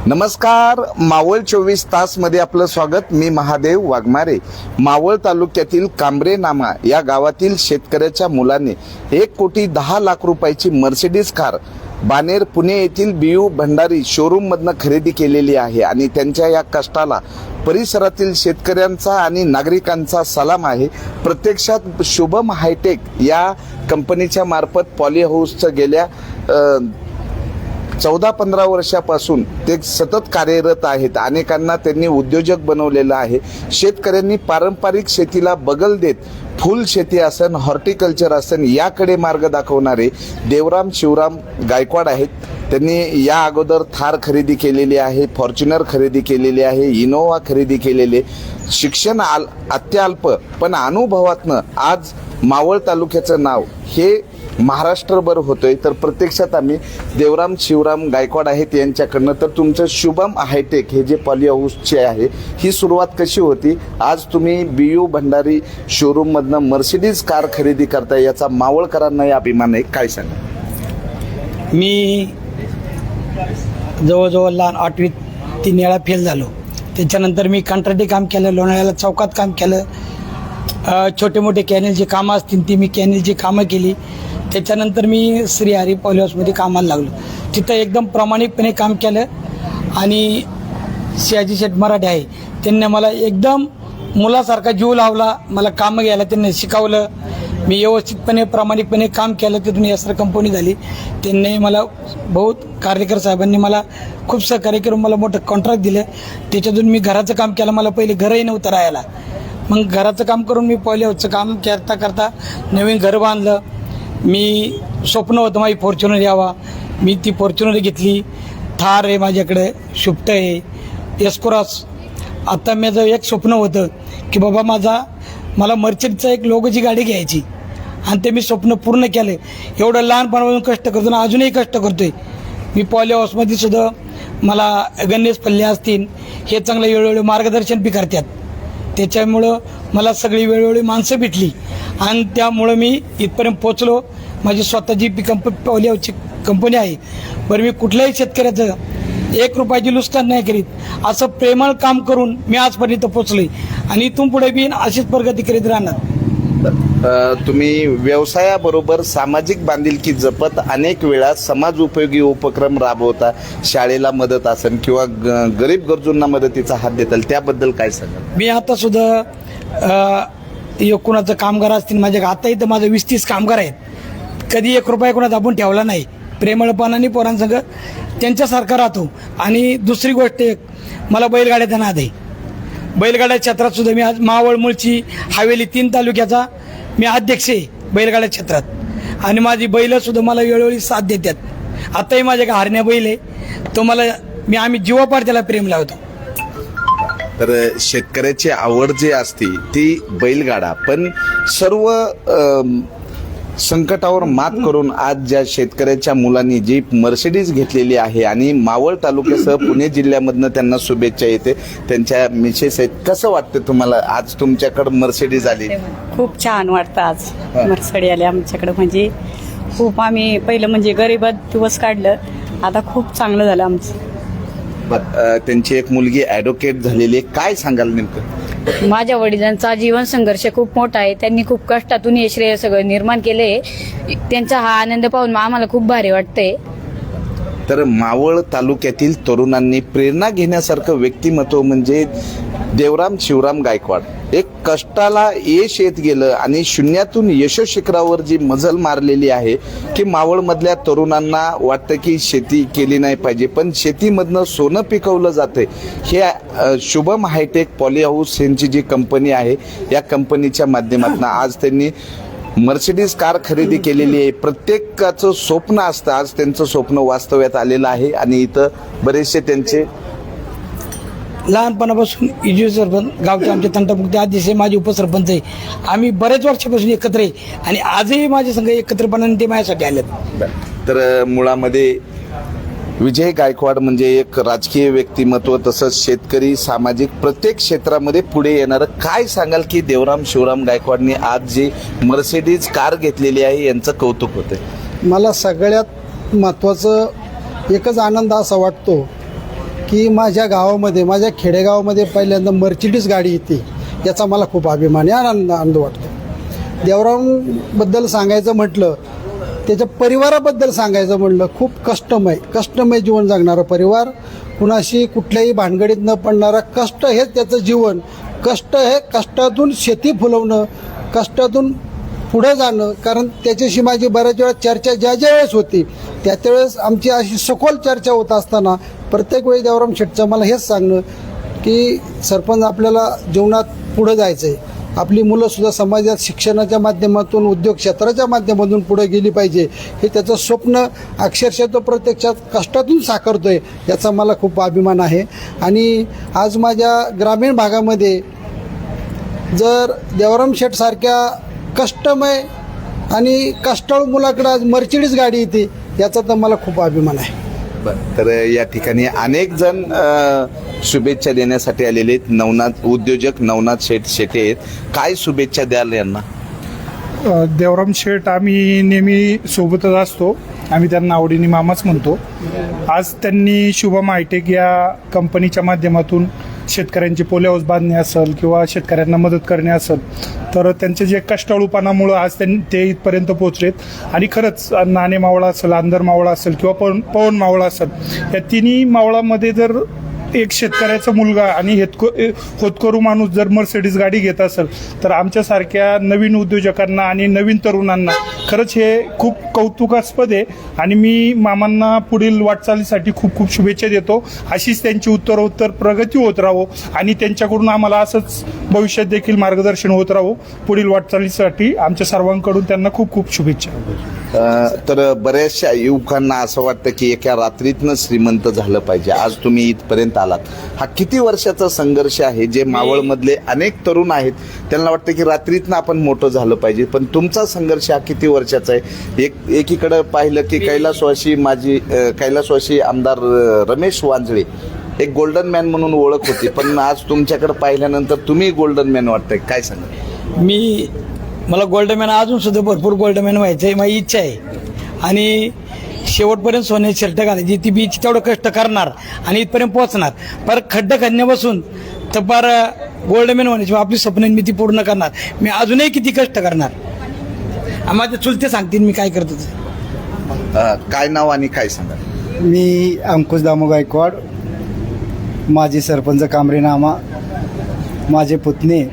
नमस्कार, मावळ 24 तास मध्ये आपलं स्वागत. मी महादेव वाघमारे. मावळ तालुक्यातील कांबरे नामा या गावातील शेतकऱ्याच्या मुलाने 1,10,00,000 रुपयाची मर्सिडीज कार बानेर पुणे येथील बीयू भंडारी शोरूम मधनं खरेदी केलेली आहे आणि त्यांच्या या कष्टाला परिसरातील शेतकऱ्यांचा आणि नागरिकांचा सलाम आहे. प्रत्यक्षात शुभम हायटेक या कंपनीच्या मार्फत पॉली हाऊसचं गेल्या 14-15 वर्षापासून ते सतत कार्यरत आहेत. अनेकांना त्यांनी उद्योजक बनवलेलं आहे. शेतकऱ्यांनी पारंपरिक शेतीला बगल देत फुल शेती असन, हॉर्टिकल्चर असन याकडे मार्ग दाखवणारे देवराम शिवराम गायकवाड आहेत. त्यांनी या अगोदर थार खरेदी केलेली आहे, फॉर्च्युनर खरेदी केलेली आहे, इनोवा खरेदी केलेले. शिक्षण अत्यल्प पण अनुभवातनं आज मावळ तालुक्याचं नाव हे महाराष्ट्रभर होतोय. तर प्रत्यक्षात आम्ही देवराम शिवराम गायकवाड आहेत यांच्याकडनं. तर तुमचं शुभम हायटेक हे जे पॉली हाऊसचे आहे, ही सुरुवात कशी होती? आज तुम्ही बीयू भंडारी शोरूम मधनं मर्सिडीज कार खरेदी करताय, याचा मावळकरांनाही अभिमान आहे. काय सांगा? मी जवळजवळ लहान 8वीत 3 वेळा फेल झालो. त्याच्यानंतर मी कंत्राटी काम केलं, लोणावळ्याला चौकात काम केलं. छोटे मोठे कॅनेलची कामं असतील ती मी कॅनेलची कामं केली. त्याच्यानंतर मी श्री हरी पॉली हाऊसमध्ये कामाला लागलो. तिथं एकदम प्रामाणिकपणे काम केलं आणि सियाजी शेठ मराठे आहे, त्यांनी मला एकदम मुलासारखा जीव लावला. मला कामं घ्यायला त्यांनी शिकवलं. मी व्यवस्थितपणे प्रामाणिकपणे काम केलं. तिथून एसर कंपनी झाली. त्यांनी मला बहुत कार्यकर साहेबांनी मला खूप सहकार्य करून मला मोठं कॉन्ट्रॅक्ट दिलं. त्याच्यातून मी घराचं काम केलं. मला पहिले घरही नव्हतं राहायला. मग घराचं काम करून मी पॉली हाऊसचं काम करता करता नवीन घर बांधलं. मी स्वप्न होतं माझी फॉर्च्युनर यावा. मी ती फॉर्च्युनर घेतली. थार आहे माझ्याकडे, शिफ्ट आहे, एस्कोरास. आता माझं एक स्वप्न होतं की बाबा मला मर्चेंटचा एक लोगोची गाडी घ्यायची आणि ते मी स्वप्न पूर्ण केलं. एवढं लहानपणापासून कष्ट करतो ना, अजूनही कष्ट करतोय मी. पॉली हाऊसमध्ये सुद्धा मला गणेश पल्ले असतील, हे चांगलं वेळोवेळी मार्गदर्शन बी करतात. त्याच्यामुळं मला सगळी वेळोवेळी माणसं भेटली आणि त्यामुळं मी इथपर्यंत पोचलो. माझी स्वतःची पॉली हाऊसची कंपनी आहे. बरं, मी कुठल्याही शेतकऱ्याचं 1 रुपयाची नुकसान नाही करीत. असं प्रेमळ काम करून मी आजपर्यंत पोचलोय आणि इथून पुढे बी अशीच प्रगती करीत राहणार. तुम्ही व्यवसायाबरोबर सामाजिक बांधिलकी जपत अनेक वेळा समाज उपयोगी उपक्रम राबवता. शाळेला मदत असेल किंवा गरीब गरजूंना मदतीचा हात देताल, त्याबद्दल काय सांगाल? मी आता सुद्धा कुणाचं कामगार असतील माझ्या, आता इथं माझं 20-30 कामगार आहेत. कधी 1 रुपया कोणाचा आपण ठेवला नाही. प्रेमळपणाने पोरांसंग त्यांच्यासारखा राहतो. आणि दुसरी गोष्ट एक, मला बैलगाड्याचा नाद आहे. बैलगाड्या क्षेत्रात सुद्धा मी आज मावळ, मुळशी, हवेली 3 तालुक्याचा मी अध्यक्ष आहे बैलगाड्या क्षेत्रात. आणि माझी बैल सुद्धा मला वेळोवेळी साथ देतात. आताही माझ्या हरण्या बैल आहे, तो मला आम्ही जीवापाड त्याला प्रेम लावतो. तर शेतकऱ्याची आवड जी असते ती बैलगाडा, पण सर्व संकटावर मात करून आज ज्या शेतकऱ्याच्या मुलांनी जी मर्सिडीज घेतलेली आहे आणि मावळ तालुक्यासह पुणे जिल्ह्यामधनं त्यांना शुभेच्छा येते, त्यांच्या मिसेस आहेत. कसं वाटतं तुम्हाला आज तुमच्याकडे मर्सिडीज आली? खूप छान वाटतं आज मर्सिडीज आली आमच्याकडे. म्हणजे खूप आम्ही पहिलं म्हणजे गरिबात दिवस काढलं, आता खूप चांगलं झालं आमचं. त्यांची एक मुलगी ॲडव्होकेट झालेली आहे. काय सांगाल नेमकं? माझ्या वडिलांचा जीवन संघर्ष खूप मोठा आहे. त्यांनी खूप कष्टातून हे श्रेय सगळं निर्माण केले. त्यांचा हा आनंद पाहून आम्हाला खूप भारी वाटतंय. तर मावळ तालुक्यातील तरुणांनी प्रेरणा घेण्यासारखं व्यक्तिमत्व म्हणजे देवराम शिवराम गायकवाड. एक कष्टाला यश येत गेलं आणि शून्यातून यशशिखरावर जी मजल मारलेली आहे की मावळमधल्या तरुणांना वाटतं की शेती केली नाही पाहिजे, पण शेतीमधनं सोनं पिकवलं जातंय. हे शुभम हायटेक पॉली हाऊस यांची जी कंपनी आहे, या कंपनीच्या माध्यमातून आज त्यांनी मर्सिडीज कार खरेदी केलेली आहे. प्रत्येकाचं स्वप्न असतं, आज त्यांचं स्वप्न वास्तव्यात आलेलं आहे. आणि इथं बरेचसे त्यांचे लहानपणापासून इजू सरपंच गावचे आमचे तंटामुक्ती अध्यक्ष आहे, माझे उपसरपंच आहे. आम्ही बरेच वर्षापासून एकत्र आहे आणि आजही माझ्या संघ एकत्रपणाने ते माझ्यासाठी आलेत. तर मुळामध्ये विजय गायकवाड म्हणजे एक राजकीय व्यक्तिमत्व, तसंच शेतकरी, सामाजिक प्रत्येक क्षेत्रामध्ये पुढे येणारं. काय सांगाल की देवराम शिवराम गायकवाडनी आज जी मर्सिडीज कार घेतलेली आहे यांचं कौतुक होतंय? मला सगळ्यात महत्त्वाचं एकच आनंद असा वाटतो की माझ्या गावामध्ये, माझ्या खेडेगावामध्ये पहिल्यांदा मर्सिडीज गाडी येते, याचा मला खूप अभिमान आहे, आनंद वाटतो. देवरामबद्दल सांगायचं म्हटलं, त्याच्या परिवाराबद्दल सांगायचं म्हटलं, खूप कष्टमय जीवन जगणारा परिवार, कुणाशी कुठल्याही भानगडीत न पडणारा, कष्ट हेच त्याचं जीवन. कष्टातून शेती फुलवणं, कष्टातून पुढं जाणं. कारण त्याच्याशी माझी बऱ्याच वेळा चर्चा ज्या वेळेस होती त्यावेळेस आमची अशी सखोल चर्चा होत असताना प्रत्येक वेळी देवराम शेठचं मला हेच सांगणं की सरपंच, आपल्याला जीवनात पुढं जायचं आहे, आपली मुलंसुद्धा समाजात शिक्षणाच्या माध्यमातून, उद्योग क्षेत्राच्या माध्यमातून पुढे गेली पाहिजे, हे त्याचं स्वप्न अक्षरशः तो प्रत्यक्षात कष्टातून साकारतोय, याचा मला खूप अभिमान आहे. आणि आज माझ्या ग्रामीण भागामध्ये जर देवराम शेठसारख्या कष्टमय आणि कष्टाळू मुलाकडे आज मर्सिडीज गाडी येते, याचा तर मला खूप अभिमान आहे. बरं, तर या ठिकाणी अनेक जण शुभेच्छा देण्यासाठी आलेले आहेत. उद्योजक नवनाथ शेटे आहेत. काय शुभेच्छा द्याल यांना? देवराम शेठ आम्ही नेहमी सोबतच असतो, आम्ही त्यांना आवडीने मामाच म्हणतो. आज त्यांनी शुभम हायटेक या कंपनीच्या माध्यमातून शेतकऱ्यांची पोली हाऊस बांधणे असेल किंवा शेतकऱ्यांना मदत करणे असेल, तर त्यांचे जे कष्टाळूपणामुळं आज ते इथपर्यंत पोहोचलेत. आणि खरंच नाणे मावळा असेल, अंदर मावळा असेल किंवा पवन मावळा असेल, या तिन्ही मावळामध्ये जर एक शेतकऱ्याचा मुलगा आणि होतकरू माणूस जर मर्सिडीज गाडी घेत असेल, तर आमच्यासारख्या नवीन उद्योजकांना आणि नवीन तरुणांना खरंच हे खूप कौतुकास्पद आहे. आणि मी मामांना पुढील वाटचालीसाठी खूप खूप शुभेच्छा देतो. अशीच त्यांची उत्तरोत्तर प्रगती होत राहो आणि त्यांच्याकडून आम्हाला असंच भविष्यात देखील मार्गदर्शन होत राहो. पुढील वाटचालीसाठी आमच्या सर्वांकडून त्यांना खूप खूप शुभेच्छा. तर बऱ्याचशा युवकांना असं वाटतं की एका रात्रीतनं श्रीमंत झालं पाहिजे. आज तुम्ही इथपर्यंत आलात, हा किती वर्षाचा संघर्ष आहे? जे मावळमधले अनेक तरुण आहेत त्यांना वाटतं की रात्रीतनं आपण मोठं झालं पाहिजे, पण तुमचा संघर्ष हा किती वर्षाचा आहे? एकीकडे पाहिलं की कैलासवासी आमदार रमेश वांजळे एक गोल्डन मॅन म्हणून ओळख होती, पण आज तुमच्याकडे पाहिल्यानंतर तुम्ही गोल्डन मॅन वाटतंय, काय सांगा? मला गोल्डमॅन अजून सुद्धा भरपूर गोल्डमॅन व्हायचं आहे, माझी इच्छा आहे. आणि शेवटपर्यंत सोन्याची शर्ट घालायची, ती बी तेवढं कष्ट करणार आणि इथपर्यंत पोहोचणार. पर खड्डे खणण्यापासून तर पर गोल्डमॅन होण्याची आपली स्वप्न मी ती पूर्ण करणार. मी अजूनही किती कष्ट करणार, माझे चुलते सांगतील मी काय करतो. काय नाव आणि काय सांगा? मी अंकुश दामो गायकवाड, माजी सरपंच कामरे नामा. माझे पुतणे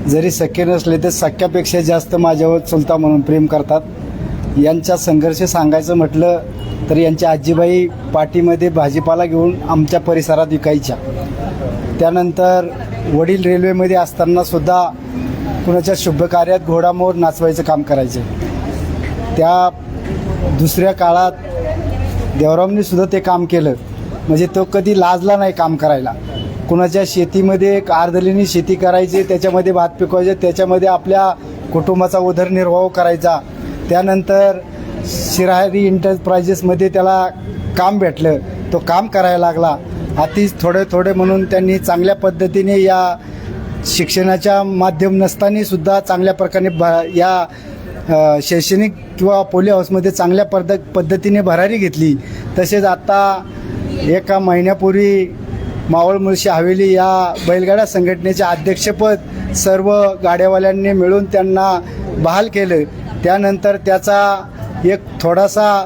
जरी सख्खे नसले तर सख्यापेक्षा जास्त माझ्यावर चुलता म्हणून प्रेम करतात. यांचा संघर्ष सांगायचं म्हटलं तर यांच्या आजीबाई पाठीमध्ये भाजीपाला घेऊन आमच्या परिसरात विकायच्या. त्यानंतर वडील रेल्वेमध्ये असतानासुद्धा कुणाच्या शुभकार्यात घोडामोड नाचवायचं काम करायचे. त्या दुसऱ्या काळात देवरामने सुद्धा ते काम केलं, म्हणजे तो कधी लाजला नाही काम करायला. कुणाच्या शेतीमध्ये अर्धलीनी शेती करायची, त्याच्यामध्ये भात पिकवायचे, त्याच्यामध्ये आपल्या कुटुंबाचा उदरनिर्वाह करायचा. त्यानंतर शिरारी एंटरप्राइजेसमध्ये त्याला काम भेटलं, तो काम करायला लागला. अतिच थोडे म्हणून त्यांनी चांगल्या पद्धतीने या शिक्षणाच्या माध्यम नसताना सुद्धा चांगल्या प्रकारे या शैक्षणिक किंवा पोली हाऊसमध्ये चांगल्या पद्धतीने भरारी घेतली. तसेच आता एका महिन्यापूर्वी मावळ मुळशी हवेली या बैलगाडा संघटनेचे अध्यक्षपद सर्व गाड्यावाल्यांनी मिळून त्यांना बहाल केलं. त्यानंतर त्याचा एक थोडासा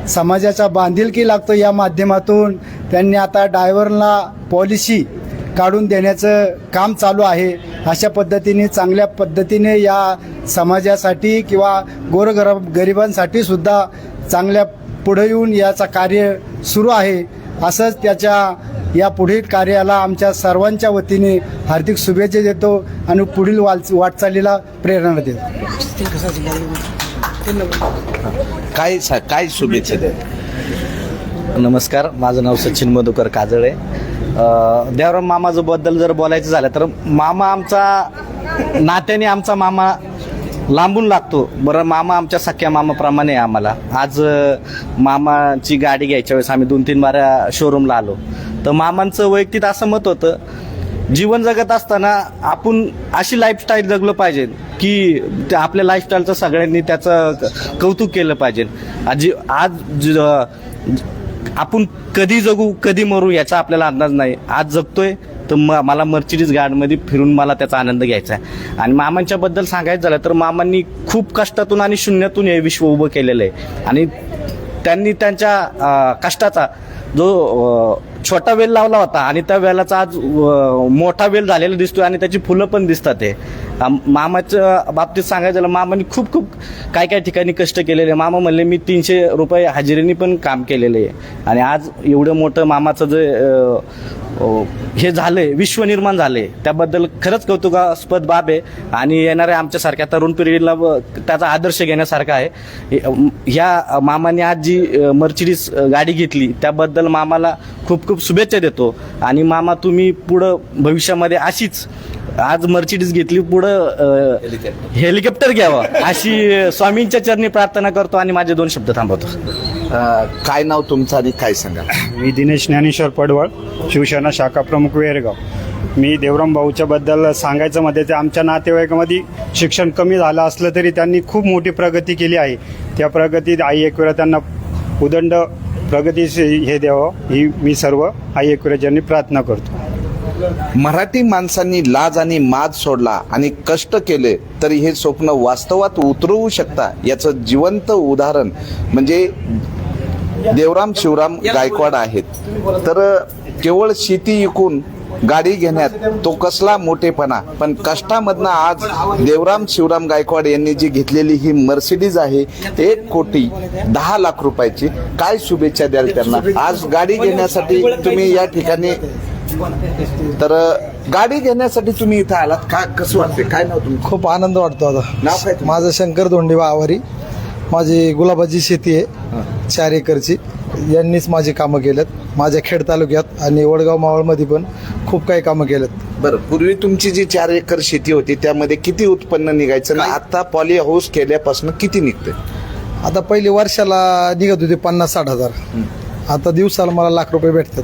समाजाचा बांधिलकी लागतो, या माध्यमातून त्यांनी आता ड्रायव्हरला पॉलिसी काढून देण्याचं काम चालू आहे. अशा पद्धतीने चांगल्या पद्धतीने या समाजासाठी किंवा गरिबांसाठी सुद्धा चांगल्या पुढे येऊन याचा कार्य सुरू आहे. असंच त्याच्या या पुढील कार्याला आमच्या सर्वांच्या वतीने हार्दिक शुभेच्छा देतो आणि पुढील वाटचालीला प्रेरणा देतो. काय शुभेच्छा द्या? नमस्कार, माझं नाव सचिन मधुकर काजळे. देवराम मामाचं बद्दल जर बोलायचं झालं तर मामा आमचा नात्याने आमचा मामा लांबून लागतो. बरं, मामा आमच्या सख्या मामाप्रमाणे आहे आम्हाला. आज मामाची गाडी घ्यायच्या वेळेस आम्ही 2-3 बाऱ्या शोरूमला आलो, तर मामांचं वैयक्तिक असं मत होतं, जीवन जगत असताना आपण अशी लाईफस्टाईल जगलं पाहिजे की आपल्या लाईफस्टाईलचं सगळ्यांनी त्याचं कौतुक केलं पाहिजे. आज आपण कधी जगू कधी मरू याचा आपल्याला अंदाज नाही. आज जगतोय तर मला मर्सिडीज गार्डमध्ये फिरून मला त्याचा आनंद घ्यायचा आहे. आणि मामांच्याबद्दल सांगायचं झालं तर मामांनी खूप कष्टातून आणि शून्यातून हे विश्व उभं केलेलं आहे. आणि त्यांनी त्यांच्या कष्टाचा जो छोटा वेल लावला होता आणि त्या वेलाचा आज मोठा वेल झालेला दिसतोय आणि त्याची फुलं पण दिसतात. हे मामाच्या बाबतीत सांगायचं झालं, मामांनी खूप खूप काय ठिकाणी कष्ट केलेले. मामा म्हणले मी 300 रुपये हजेरीने पण काम केलेलं आहे. आणि आज एवढं मोठं मामाचं जे हे झालंय, विश्व निर्माण झाले, त्याबद्दल खरंच कौतुकास्पद बाब आहे. आणि येणाऱ्या आमच्यासारख्या तरुण पिढीला त्याचा आदर्श घेण्यासारखा आहे. ह्या मामाने आज जी मर्सिडीज गाडी घेतली त्याबद्दल मामाला खूप खूप शुभेच्छा देतो. आणि मामा तुम्ही पुढं भविष्यामध्ये अशीच, आज मर्सिडीज घेतली, पुढं हेलिकॉप्टर घ्यावं अशी स्वामींच्या चरणी प्रार्थना करतो आणि माझे 2 शब्द थांबवतो. काय नाव तुमचं आणि काय सांगा? मी दिनेश ज्ञानेश्वर पडवळ, शिवसेना शाखा प्रमुख वेरगाव. मी देवराम भाऊच्या बद्दल सांगायचं मध्ये ते आमच्या नातेवाईकामध्ये शिक्षण कमी झालं असलं तरी त्यांनी खूप मोठी प्रगती केली आहे. त्या प्रगतीत आई एकविरा त्यांना उदंड प्रगती हे द्यावं ही मी सर्व आई एकविराजांनी प्रार्थना करतो. मराठी माणसांनी लाज आणि माज सोडला आणि कष्ट केले तरी हे स्वप्न वास्तवात उतरवू शकता याचं जिवंत उदाहरण म्हणजे देवराम शिवराम गायकवाड आहेत. तर केवळ शेती विकून गाडी घेण्यात तो कसला मोठेपणा, पण कष्टामधनं आज देवराम शिवराम गायकवाड यांनी जी घेतलेली ही मर्सिडीज आहे 1,10,00,000 रुपयाची. काय शुभेच्छा द्याल त्यांना आज गाडी घेण्यासाठी तुम्ही या ठिकाणी? तर गाडी घेण्यासाठी तुम्ही इथं आलात, का कसं वाटते? काय नाव तुमचं? खूप आनंद वाटतो आता. नाव काय तुमचं? माझं शंकर धोंडीबा आवारी. माझी गुलाबाची शेती आहे 4 एकरची. यांनीच माझी कामं केलेत माझ्या खेड तालुक्यात आणि वडगाव मावळमध्ये पण खूप काही कामं केलेत. बरं, पूर्वी तुमची जी 4 एकर शेती होती त्यामध्ये किती उत्पन्न निघायचं ना आता पॉली हाऊस केल्यापासून किती निघते? आता पहिली वर्षाला निघत होते 50-60 हजार. आता दिवसाला मला ₹1,00,000 भेटतात.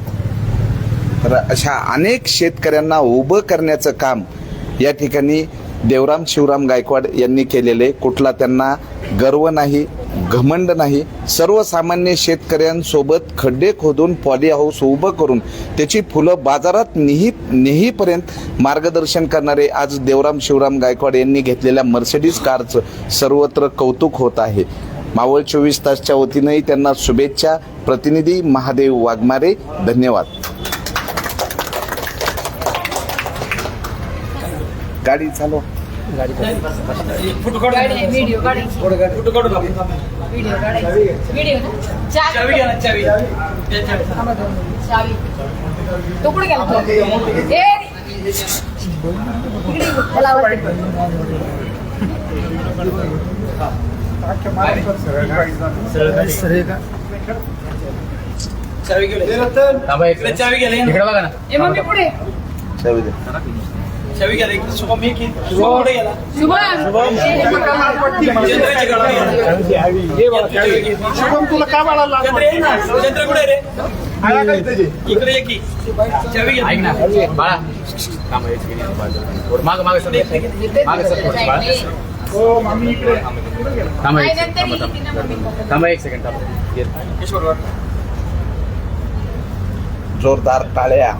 तर अशा अनेक शेतकऱ्यांना उभं करण्याचं काम या ठिकाणी देवराम शिवराम गायकवाड यांनी केलेले. कुठला त्यांना गर्व नाही, घमंड नाही. सर्वसामान्य शेतकऱ्यांसोबत खड्डे खोदून पॉली हाऊस उभं करून त्याची फुलं बाजारात नेहीपर्यंत मार्गदर्शन करणारे आज देवराम शिवराम गायकवाड यांनी घेतलेल्या मर्सिडीज कारचं सर्वत्र कौतुक होत आहे. मावळ 24 तासच्या वतीनंही त्यांना शुभेच्छा. प्रतिनिधी महादेव वाघमारे, धन्यवाद. गाडी चालव. तो कुठे गेला? मम्मी पुढे चावी दे. शुभम तुला काय बाळाला इकडे ये की चावी घे. ऐक ना बाळा, माग माग सर, माग सर बाळा. हो मामी इकडे थांबा 1 सेकंड थांबा. जोरदार टाळ्या.